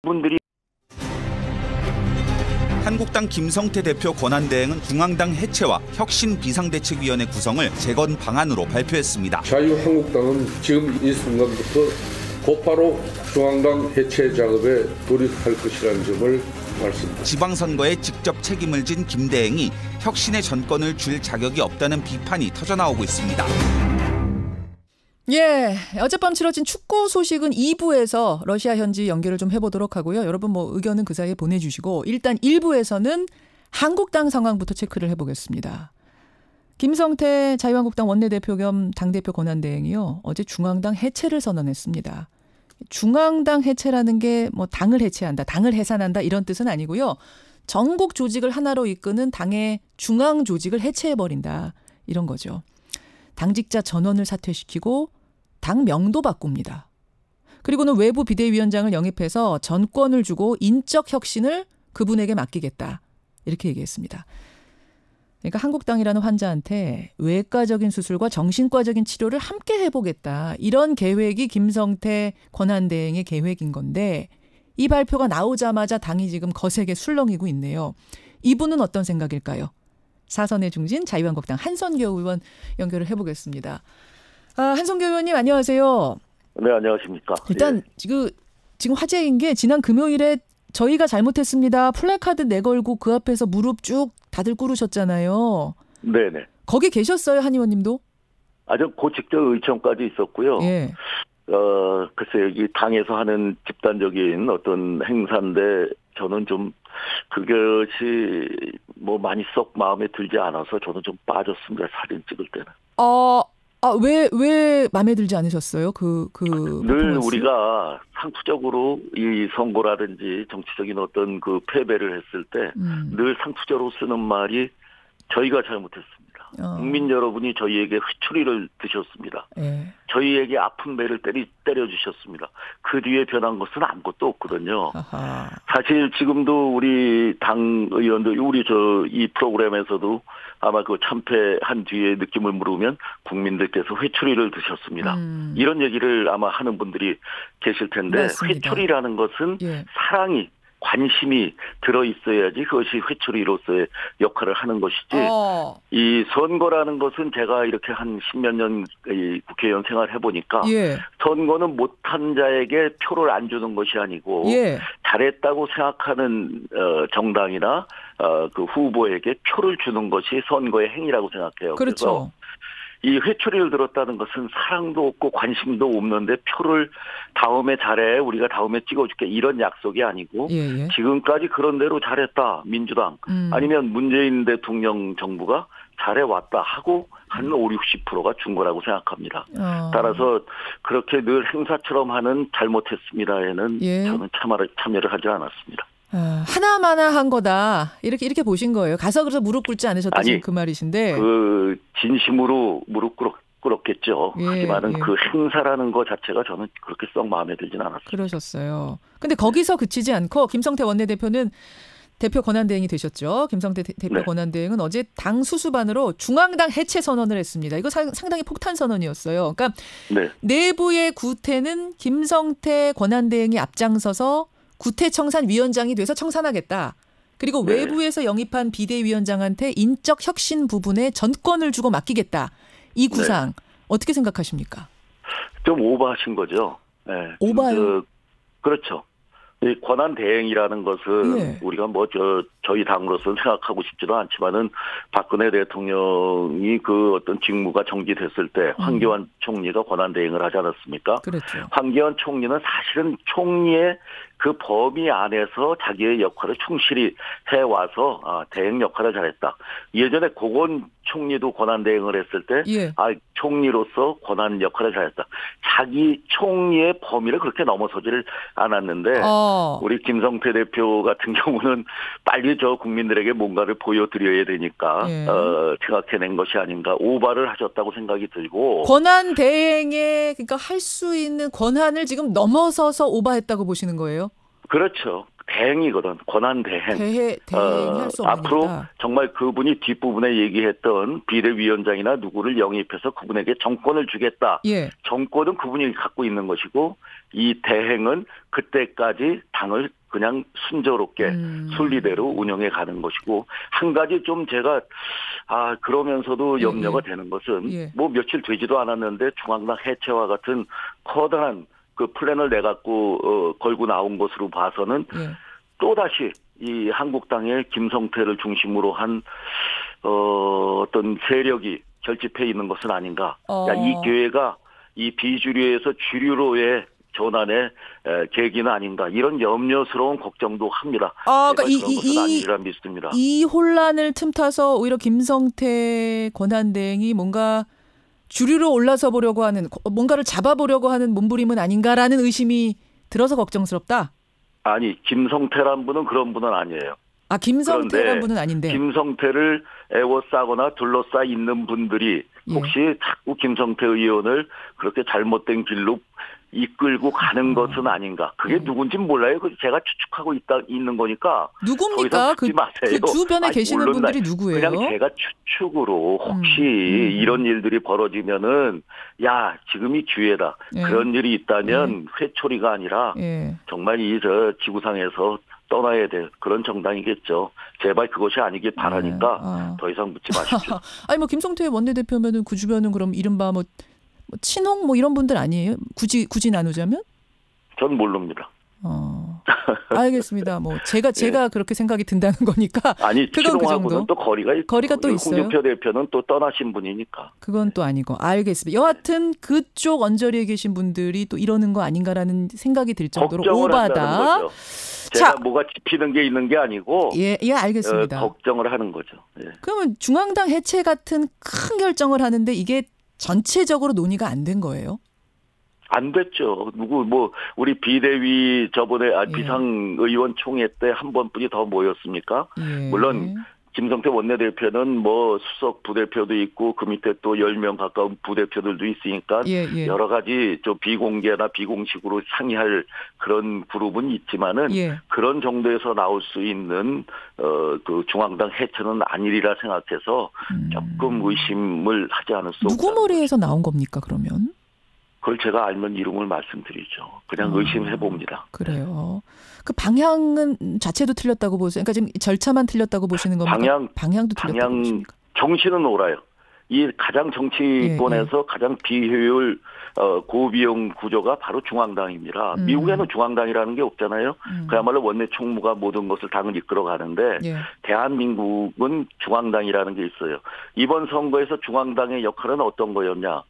분들이 한국당 김성태 대표 권한대행은 중앙당 해체와 혁신 비상대책위원회 구성을 재건 방안으로 발표했습니다. 자유한국당은 지금 이 순간부터 곧바로 중앙당 해체 작업에 돌입할 것이라는 점을 말씀드립니다. 지방선거에 직접 책임을 진 김대행이 혁신의 전권을 줄 자격이 없다는 비판이 터져나오고 있습니다. 예, 어젯밤 치러진 축구 소식은 2부에서 러시아 현지 연결을 좀 해보도록 하고요. 여러분 의견은 그 사이에 보내주시고 일단 1부에서는 한국당 상황부터 체크를 해보겠습니다. 김성태 자유한국당 원내대표 겸 당대표 권한대행이요. 어제 중앙당 해체를 선언했습니다. 중앙당 해체라는 게 당을 해체한다, 당을 해산한다 이런 뜻은 아니고요. 전국 조직을 하나로 이끄는 당의 중앙 조직을 해체해버린다 이런 거죠. 당직자 전원을 사퇴시키고 당 명도 바꿉니다. 그리고는 외부 비대위원장을 영입해서 전권을 주고 인적 혁신을 그분에게 맡기겠다. 이렇게 얘기했습니다. 그러니까 한국당이라는 환자한테 외과적인 수술과 정신과적인 치료를 함께 해보겠다. 이런 계획이 김성태 권한대행의 계획인 건데 이 발표가 나오자마자 당이 지금 거세게 술렁이고 있네요. 이분은 어떤 생각일까요? 사선의 중진 자유한국당 한선교 의원 연결을 해보겠습니다. 한선교 의원님 안녕하세요. 네, 안녕하십니까. 일단 지금 화제인 게 지난 금요일에 저희가 잘못했습니다. 플래카드 내걸고 그 앞에서 무릎 쭉 다들 꿇으셨잖아요. 네네. 거기 계셨어요, 한 의원님도? 아주 고직적 의청까지 있었고요. 예. 글쎄요, 여기 당에서 하는 집단적인 어떤 행사인데 저는 좀 그것이 많이 썩 마음에 들지 않아서 저는 좀 빠졌습니다. 사진 찍을 때는. 왜 마음에 들지 않으셨어요? 늘 퍼포먼스? 우리가 상투적으로 이 선거라든지 정치적인 어떤 그 패배를 했을 때 늘 상투적으로 쓰는 말이 저희가 잘못했습니다. 국민 여러분이 저희에게 회초리를 드셨습니다. 예. 저희에게 아픈 배를 때려주셨습니다. 그 뒤에 변한 것은 아무것도 없거든요. 아하. 사실 지금도 우리 당 의원들, 이 프로그램에서도 아마 그 참패한 뒤에 느낌을 물으면 국민들께서 회초리를 드셨습니다. 이런 얘기를 아마 하는 분들이 계실 텐데 맞습니다. 회초리라는 것은 예. 사랑이 관심이 들어있어야지 그것이 회초리로서의 역할을 하는 것이지 이 선거라는 것은 제가 이렇게 한 10몇 년 국회의원 생활을 해보니까 예. 선거는 못한 자에게 표를 안 주는 것이 아니고 예. 잘했다고 생각하는 정당이나 그 후보에게 표를 주는 것이 선거의 행위라고 생각해요. 그렇죠. 그래서 이 회초리를 들었다는 것은 사랑도 없고 관심도 없는데 표를 다음에 잘해 우리가 다음에 찍어줄게 이런 약속이 아니고 예. 지금까지 그런 대로 잘했다 민주당 아니면 문재인 대통령 정부가 잘해왔다 하고 한 50~60%가 준 거라고 생각합니다. 따라서 그렇게 늘 행사처럼 하는 잘못했습니다에는 예. 저는 참여를 하지 않았습니다. 하나마나 한 거다. 이렇게 보신 거예요. 가서 그래서 무릎 꿇지 않으셨다. 지금 그 말이신데. 그 진심으로 무릎 꿇었겠죠. 예, 하지만은 예. 그 행사라는 거 자체가 저는 그렇게 썩 마음에 들진 않았습니다. 그러셨어요. 근데 거기서 그치지 않고 김성태 원내대표는 대표 권한대행이 되셨죠. 김성태 대표 네. 권한대행은 어제 당 수수반으로 중앙당 해체 선언을 했습니다. 이거 상당히 폭탄 선언이었어요. 그러니까 네. 내부의 구태는 김성태 권한대행이 앞장서서 구태청산위원장이 돼서 청산하겠다. 그리고 네. 외부에서 영입한 비대위원장한테 인적 혁신 부분에 전권을 주고 맡기겠다. 이 구상 어떻게 생각하십니까? 좀 오버하신 거죠. 네. 오바요? 그렇죠. 이 권한 대행이라는 것은 예. 우리가 저희 당으로서는 생각하고 싶지도 않지만은 박근혜 대통령이 그 어떤 직무가 정지됐을 때 황교안 총리가 권한 대행을 하지 않았습니까? 그렇죠. 황교안 총리는 사실은 총리의 그 범위 안에서 자기의 역할을 충실히 해와서 대행 역할을 잘했다. 예전에 고건 총리도 권한 대행을 했을 때 예. 총리로서 권한 역할을 잘했다. 자기 총리의 범위를 그렇게 넘어서지를 않았는데 우리 김성태 대표 같은 경우는 빨리 국민들에게 뭔가를 보여드려야 되니까 예. 생각해낸 것이 아닌가 오바를 하셨다고 생각이 들고 권한 대행에 그러니까 할 수 있는 권한을 지금 넘어서서 오바했다고 보시는 거예요? 그렇죠. 대행이거든. 권한 대행. 대행할 수 없는 앞으로 일이다. 정말 그분이 뒷부분에 얘기했던 비대위원장이나 누구를 영입해서 그분에게 정권을 주겠다. 예. 정권은 그분이 갖고 있는 것이고 이 대행은 그때까지 당을 그냥 순조롭게 순리대로 운영해 가는 것이고 한 가지 좀 제가 그러면서도 염려가 되는 것은 뭐 며칠 되지도 않았는데 중앙당 해체와 같은 커다란 그 플랜을 내갖고 걸고 나온 것으로 봐서는 또다시 이 한국당의 김성태를 중심으로 한 어떤 세력이 결집해 있는 것은 아닌가. 이 기회가 이 비주류에서 주류로의 전환의 계기는 아닌가. 이런 염려스러운 걱정도 합니다. 그러니까 그런 것은 아니라 믿습니다. 이 혼란을 틈타서 오히려 김성태 권한대행이 뭔가 주류로 올라서 보려고 하는, 뭔가를 잡아보려고 하는 몸부림은 아닌가라는 의심이 들어서 걱정스럽다? 아니, 김성태란 분은 그런 분은 아니에요. 김성태란 분은 아닌데. 김성태를 애워싸거나 둘러싸 있는 분들이 혹시 자꾸 김성태 의원을 그렇게 잘못된 길로 이끌고 가는 것은 아닌가. 그게 누군지는 몰라요. 제가 추측하고 있는 거니까. 누굽니까? 그 주변에 계시는 분들이 누구예요? 그냥 제가 추측으로 혹시 이런 일들이 벌어지면은 지금이 기회다. 그런 일이 있다면 회초리가 아니라 정말 지구상에서 떠나야 될 그런 정당이겠죠. 제발 그것이 아니길 바라니까 더 이상 묻지 마십시오. 아니 김성태 원내대표면은 그 주변은 그럼 이른바 친홍 이런 분들 아니에요? 굳이 나누자면? 전 모릅니다. 알겠습니다. 제가 그렇게 생각이 든다는 거니까. 아니, 친홍하고는 또 거리가 또 있어요. 홍준표 대표는 또 떠나신 분이니까. 그건 또 아니고. 알겠습니다. 여하튼 그쪽 언저리에 계신 분들이 또 이러는 거 아닌가라는 생각이 들 정도로 오바다. 제가 뭐가 짚히는 게 있는 게 아니고. 예, 알겠습니다. 걱정을 하는 거죠. 그러면 중앙당 해체 같은 큰 결정을 하는데 이게 전체적으로 논의가 안 된 거예요? 안 됐죠. 우리 비대위 저번에 비상의원 총회 때 한 번뿐이 더 모였습니까? 물론 김성태 원내대표는 수석 부대표도 있고 그 밑에 또 10명 가까운 부대표들도 있으니까 여러 가지 비공개나 비공식으로 상의할 그런 그룹은 있지만은 그런 정도에서 나올 수 있는 그 중앙당 해체는 아니리라 생각해서 조금 의심을 하지 않을 수 없다. 누구 머리에서 나온 겁니까 그러면? 그걸 제가 알면 이름을 말씀드리죠. 그냥 의심해 봅니다. 그래요. 그 방향은 자체도 틀렸다고 보세요? 그러니까 지금 절차만 틀렸다고 보시는 겁니까? 방향도 틀렸다고 보십니까? 정신은 옳아요. 이 가장 정치권에서 가장 비효율 고비용 구조가 바로 중앙당입니다. 미국에는 중앙당이라는 게 없잖아요. 그야말로 원내 총무가 모든 것을 당을 이끌어 가는데 대한민국은 중앙당이라는 게 있어요. 이번 선거에서 중앙당의 역할은 어떤 거였냐?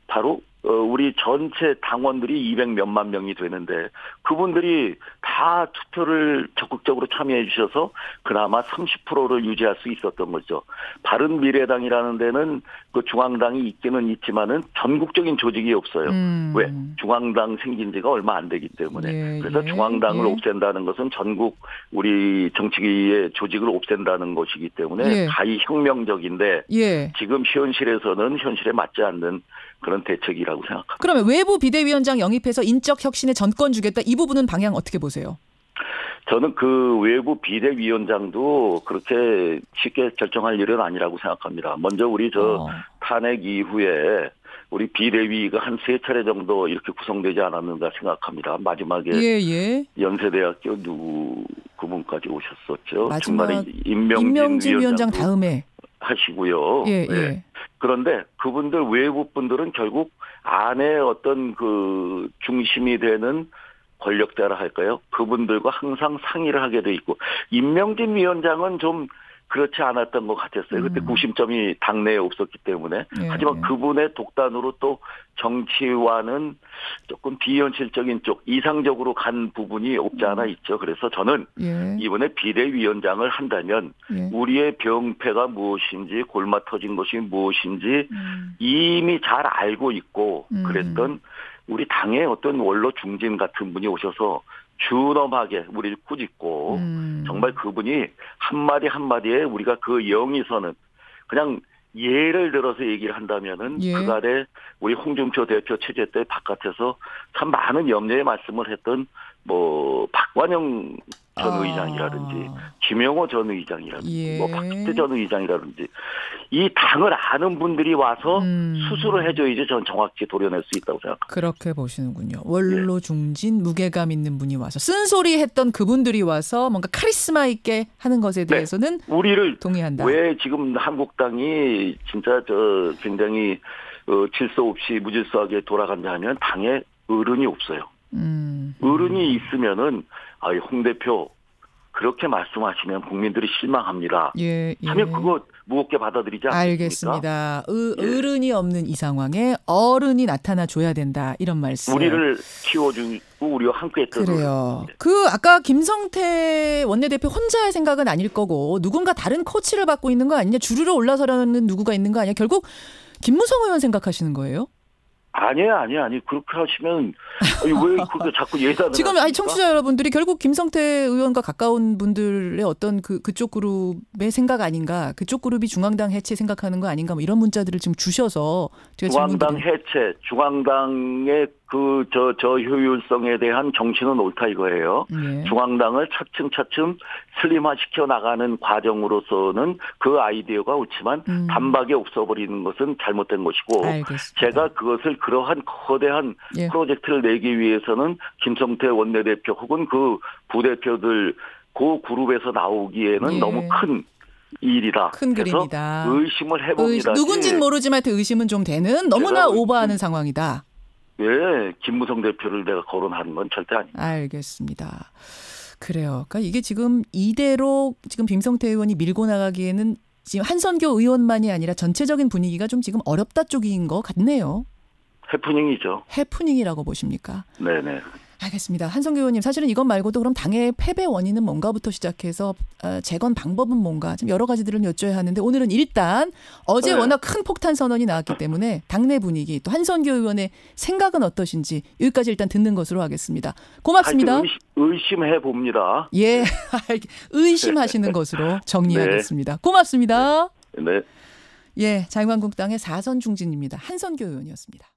바로 우리 전체 당원들이 200몇만 명이 되는데 그분들이 다 투표를 적극적으로 참여해 주셔서 그나마 30%를 유지할 수 있었던 거죠. 바른미래당이라는 데는 그 중앙당이 있기는 있지만은 전국적인 조직이 없어요. 왜? 중앙당 생긴 지가 얼마 안 되기 때문에. 그래서 중앙당을 없앤다는 것은 전국 우리 정치계의 조직을 없앤다는 것이기 때문에 가히 혁명적인데 지금 현실에서는 현실에 맞지 않는 그런 대책이라고 생각합니다. 그러면 외부 비대위원장 영입해서 인적 혁신에 전권 주겠다. 이 부분은 방향 어떻게 보세요? 저는 그 외부 비대위원장도 그렇게 쉽게 결정할 일은 아니라고 생각합니다. 먼저 우리 탄핵 이후에 우리 비대위가 한 3차례 정도 이렇게 구성되지 않았는가 생각합니다. 마지막에 연세대학교 그분까지 오셨었죠. 중간에 임명진 위원장 다음에 하시고요. 그런데 그분들 외부 분들은 결국 안에 어떤 그 중심이 되는 권력자라 할까요? 그분들과 항상 상의를 하게 돼 있고 임명진 위원장은 좀 그렇지 않았던 것 같았어요. 그때 구심점이 당내에 없었기 때문에. 하지만 그분의 독단으로 또 정치와는 조금 비현실적인 쪽, 이상적으로 간 부분이 없지 않아 있죠. 그래서 저는 이번에 비대위원장을 한다면 우리의 병폐가 무엇인지 골마 터진 것이 무엇인지 이미 잘 알고 있고 그랬던 우리 당의 어떤 원로 중진 같은 분이 오셔서 준엄하게 우리를 꾸짖고 정말 그분이 한마디 한마디에 우리가 그 영의선은 그냥 예를 들어서 얘기를 한다면은 그간에 우리 홍준표 대표 체제 때 바깥에서 참 많은 염려의 말씀을 했던 박관영 전 의장이라든지 김영호 전 의장이라든지 뭐 박주태 전 의장이라든지 이 당을 아는 분들이 와서 수술을 해줘야지 전 정확히 도려낼 수 있다고 생각합니다. 그렇게 보시는군요. 원로 중진 무게감 있는 분이 와서 쓴소리 했던 그분들이 와서 뭔가 카리스마 있게 하는 것에 대해서는 우리를 동의한다. 왜 지금 한국당이 진짜 굉장히 질서 없이 무질서하게 돌아간다 하면 당에 어른이 없어요. 어른이 있으면은 홍 대표 그렇게 말씀하시면 국민들이 실망합니다. 하면 그거 무겁게 받아들이지 않습니까? 알겠습니다. 어른이 없는 이 상황에 어른이 나타나 줘야 된다. 이런 말씀. 우리를 키워주고 우리와 함께 했던 그래요. 아까 김성태 원내대표 혼자의 생각은 아닐 거고 누군가 다른 코치를 받고 있는 거 아니냐. 주르르 올라서려는 누구가 있는 거 아니냐. 결국 김무성 의원 생각하시는 거예요? 아니에요. 그렇게 하시면 왜 그렇게 자꾸 예단을 지금 청취자 여러분들이 결국 김성태 의원과 가까운 분들의 어떤 그쪽 그룹의 생각 아닌가, 그쪽 그룹이 중앙당 해체 생각하는 거 아닌가, 뭐 이런 문자들을 지금 주셔서 중앙당 해체, 중앙당의 저 효율성에 대한 정신은 옳다 이거예요. 중앙당을 차츰 슬림화시켜 나가는 과정으로서는 그 아이디어가 옳지만 단박에 없어버리는 것은 잘못된 것이고, 알겠습니다. 제가 그것을 그러한 거대한 프로젝트를 내기 위해서는 김성태 원내대표 혹은 그 부대표들 그 그룹에서 나오기에는 너무 큰 일이다. 큰 그림이다. 의심을 해봅니다. 누군지는 모르지만 하여튼 의심은 좀 되는 너무나 오버하는 상황이다. 김무성 대표를 내가 거론하는 건 절대 아닙니다. 알겠습니다. 그래요. 그러니까 이게 지금 이대로 지금 김성태 의원이 밀고 나가기에는 지금 한선교 의원만이 아니라 전체적인 분위기가 좀 지금 어렵다 쪽인 것 같네요. 해프닝이죠. 해프닝이라고 보십니까? 네네. 알겠습니다. 한성교 의원님, 사실은 이것 말고도 그럼 당의 패배 원인은 뭔가부터 시작해서 재건 방법은 뭔가 좀 여러 가지들을 여쭤야 하는데 오늘은 일단 어제 워낙 큰 폭탄 선언이 나왔기 때문에 당내 분위기 또 한성교 의원의 생각은 어떠신지 여기까지 일단 듣는 것으로 하겠습니다. 고맙습니다. 의심해 봅니다. 의심하시는 것으로 정리하겠습니다. 고맙습니다. 네. 자유한국당의 4선 중진입니다. 한성교 의원이었습니다.